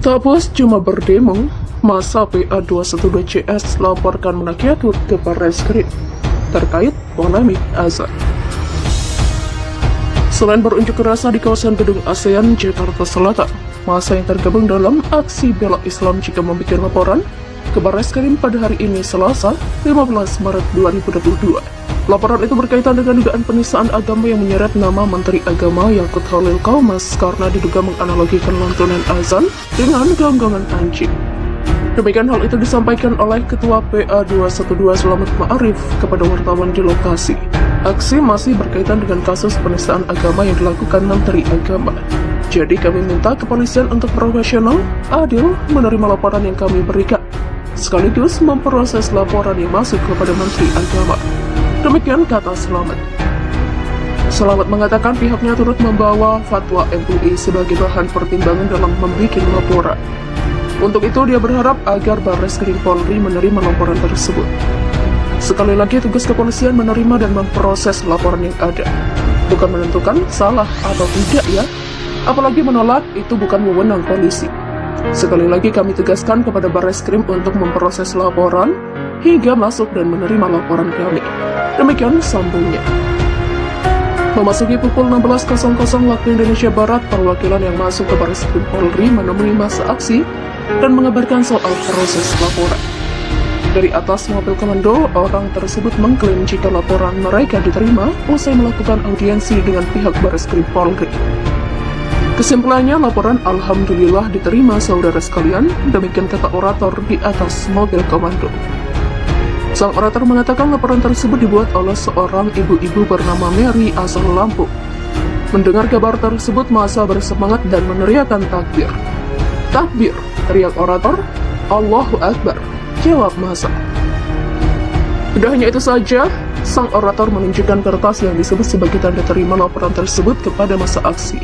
Tak puas cuma berdemo, masa PA212CS laporkan Menakyatut ke Barreskrim terkait polemik azan. Selain berunjuk rasa di kawasan Gedung ASEAN Jakarta Selatan, masa yang tergabung dalam aksi bela Islam juga membuat laporan ke Barreskrim pada hari ini Selasa 15 Maret 2022. Laporan itu berkaitan dengan dugaan penistaan agama yang menyeret nama Menteri Agama Yakut Khalil Qaumas karena diduga menganalogikan lantunan azan dengan gonggongan anjing. Demikian hal itu disampaikan oleh Ketua PA212 Selamat Ma'arif kepada wartawan di lokasi. Aksi masih berkaitan dengan kasus penistaan agama yang dilakukan Menteri Agama. Jadi kami minta kepolisian untuk profesional, adil menerima laporan yang kami berikan, sekaligus memproses laporan yang masuk kepada Menteri Agama. Demikian kata Selamat. Selamat mengatakan pihaknya turut membawa fatwa MUI sebagai bahan pertimbangan dalam membuat laporan. Untuk itu dia berharap agar Barreskrim Polri menerima laporan tersebut. Sekali lagi tugas kepolisian menerima dan memproses laporan yang ada, bukan menentukan salah atau tidak ya. Apalagi menolak itu bukan wewenang polisi. Sekali lagi kami tegaskan kepada Barreskrim untuk memproses laporan hingga masuk dan menerima laporan kami. Demikian sambungnya. Memasuki pukul 16.00 waktu Indonesia Barat, perwakilan yang masuk ke Barreskrim Polri menemui masa aksi dan mengabarkan soal proses laporan. Dari atas mobil komando, orang tersebut mengklaim jika laporan mereka diterima usai melakukan audiensi dengan pihak Barreskrim Polri. Kesimpulannya, laporan alhamdulillah diterima saudara sekalian, demikian kata orator di atas mobil komando. Sang orator mengatakan laporan tersebut dibuat oleh seorang ibu-ibu bernama Mary asal Lampung. Mendengar kabar tersebut, massa bersemangat dan meneriakkan takbir. Takbir, teriak orator. Allahu Akbar, jawab massa. Tidak hanya itu saja, sang orator menunjukkan kertas yang disebut sebagai tanda terima laporan tersebut kepada massa aksi.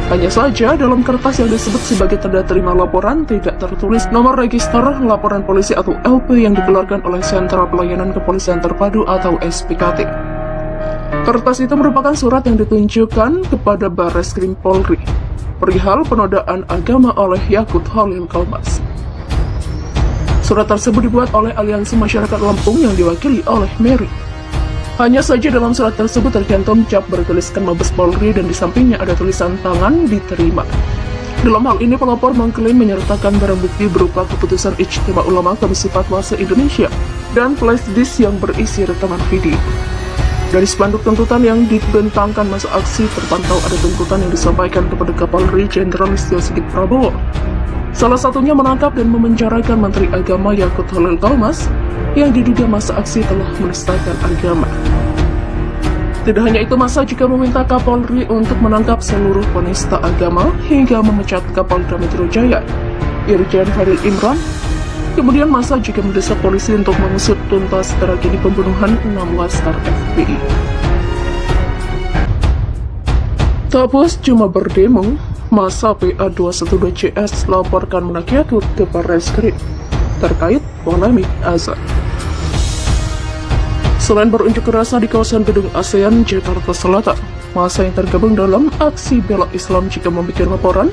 Hanya saja, dalam kertas yang disebut sebagai tanda terima laporan tidak tertulis nomor register laporan polisi atau LP yang dikeluarkan oleh Sentra Pelayanan Kepolisian Terpadu atau SPKT. Kertas itu merupakan surat yang ditunjukkan kepada Barreskrim Polri perihal penodaan agama oleh Yakut Khalil Qaumas. Surat tersebut dibuat oleh Aliansi Masyarakat Lampung yang diwakili oleh Mary. Hanya saja dalam surat tersebut tercantum cap bertuliskan Mabes Polri dan di sampingnya ada tulisan tangan diterima. Dalam hal ini pelapor mengklaim menyertakan barang bukti berupa keputusan Ijtima Ulama Komisi Fatwa se-Indonesia dan flash disk yang berisi rekaman video. Dari spanduk tuntutan yang dibentangkan masa aksi terpantau ada tuntutan yang disampaikan kepada Kapolri Jenderal Listio Sigit Prabowo. Salah satunya menangkap dan memenjarakan Menteri Agama Yakut Khalil Qaumas yang diduga masa aksi telah menistakan agama. Tidak hanya itu, massa juga meminta Kapolri untuk menangkap seluruh penista agama hingga memecat Kapolda Metro Jaya, Irjen Fadil Imran. Kemudian massa juga mendesak polisi untuk mengusut tuntas tragedi pembunuhan 6 laskar FPI. Tak puas cuma berdemo, massa PA212CS laporkan Menakyatut ke Barreskrim terkait polemik azan. Selain berunjuk rasa di kawasan Gedung ASEAN Jakarta Selatan, massa yang tergabung dalam aksi bela Islam juga membuat laporan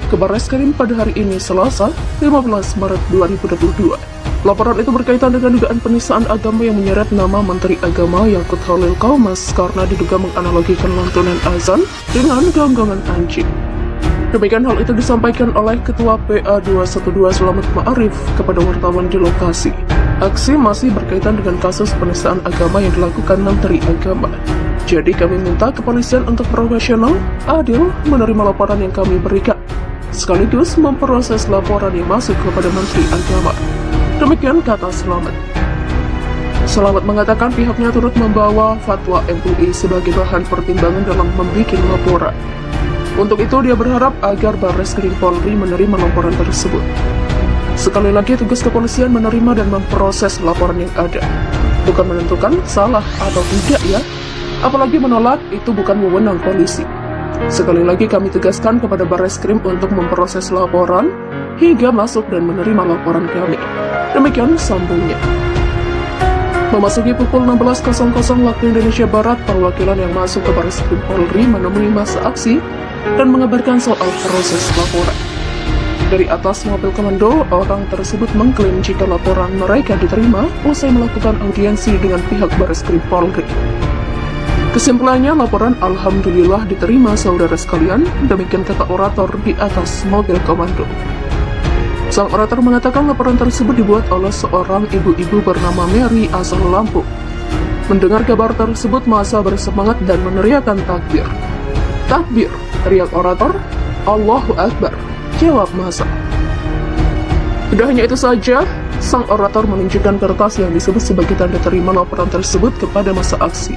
ke Barreskrim pada hari ini Selasa 15 Maret 2022. Laporan itu berkaitan dengan dugaan penistaan agama yang menyeret nama Menteri Agama Yakut Khalil Qaumas karena diduga menganalogikan lantunan azan dengan gonggongan anjing. Demikian hal itu disampaikan oleh Ketua PA212 Selamat Ma'arif kepada wartawan di lokasi. Aksi masih berkaitan dengan kasus penistaan agama yang dilakukan Menteri Agama. Jadi kami minta kepolisian untuk profesional, adil menerima laporan yang kami berikan, sekaligus memproses laporan yang masuk kepada Menteri Agama. Demikian kata Selamat. Selamat mengatakan pihaknya turut membawa fatwa MUI sebagai bahan pertimbangan dalam membuat laporan. Untuk itu dia berharap agar Barreskrim Polri menerima laporan tersebut. Sekali lagi tugas kepolisian menerima dan memproses laporan yang ada, bukan menentukan salah atau tidak ya. Apalagi menolak itu bukan wewenang polisi. Sekali lagi kami tegaskan kepada Barreskrim untuk memproses laporan hingga masuk dan menerima laporan kami. Demikian sambungnya. Memasuki pukul 16.00 waktu Indonesia Barat, perwakilan yang masuk ke Barreskrim Polri menemui masa aksi dan mengabarkan soal proses laporan. Dari atas mobil komando, orang tersebut mengklaim jika laporan mereka diterima usai melakukan audiensi dengan pihak Bareskrim Polri. Kesimpulannya, laporan alhamdulillah diterima saudara sekalian, demikian kata orator di atas mobil komando. Sang orator mengatakan laporan tersebut dibuat oleh seorang ibu-ibu bernama Mary asal Lampung. Mendengar kabar tersebut, massa bersemangat dan meneriakkan takbir. Takbir, teriak orator. Allahu Akbar, jawab massa. Tidak hanya itu saja, sang orator menunjukkan kertas yang disebut sebagai tanda terima laporan tersebut kepada massa aksi.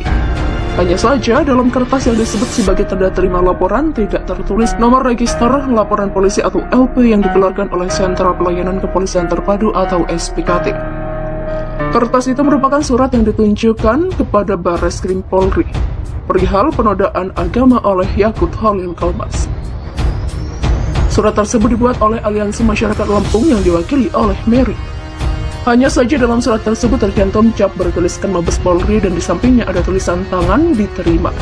Hanya saja, dalam kertas yang disebut sebagai tanda terima laporan tidak tertulis nomor register laporan polisi atau LP yang dikeluarkan oleh Sentra Pelayanan Kepolisian Terpadu atau SPKT. Kertas itu merupakan surat yang ditunjukkan kepada Bareskrim Polri perihal penodaan agama oleh Yakut Holil Komas. Surat tersebut dibuat oleh Aliansi Masyarakat Lampung yang diwakili oleh Mary. Hanya saja dalam surat tersebut tercantum cap bertuliskan Mabes Polri dan di sampingnya ada tulisan tangan diterima.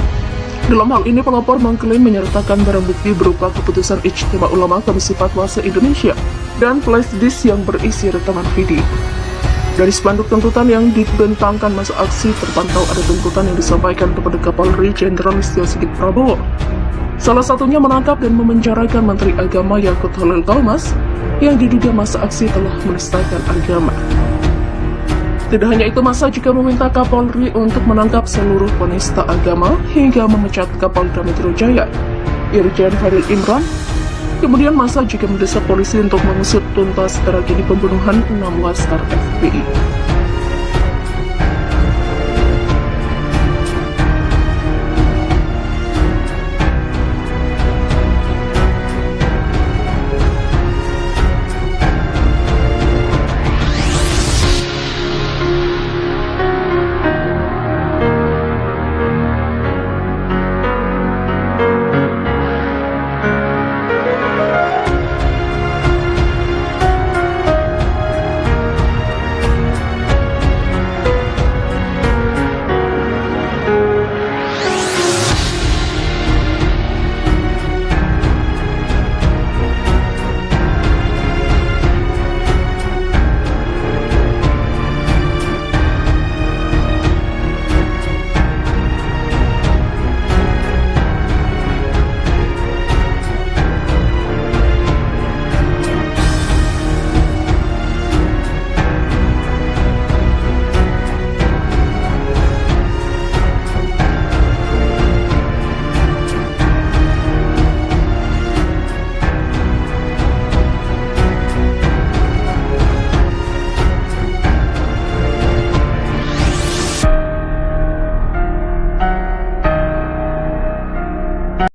Dalam hal ini pelapor mengklaim menyertakan barang bukti berupa keputusan Ijtima Ulama Komisi Fatwa se-Indonesia dan flash disk yang berisi rekaman video. Dari spanduk tuntutan yang dibentangkan masa aksi terpantau ada tuntutan yang disampaikan kepada Kapolri Jenderal Listio Sigit Prabowo. Salah satunya menangkap dan memenjarakan Menteri Agama Yakut Holil Komas yang diduga masa aksi telah menistakan agama. Tidak hanya itu, massa juga meminta Kapolri untuk menangkap seluruh penista agama hingga memecat Kapolda Metro Jaya, Irjen Fadil Imran. Kemudian massa juga mendesak polisi untuk mengusut tuntas tragedi pembunuhan 6 laskar FPI.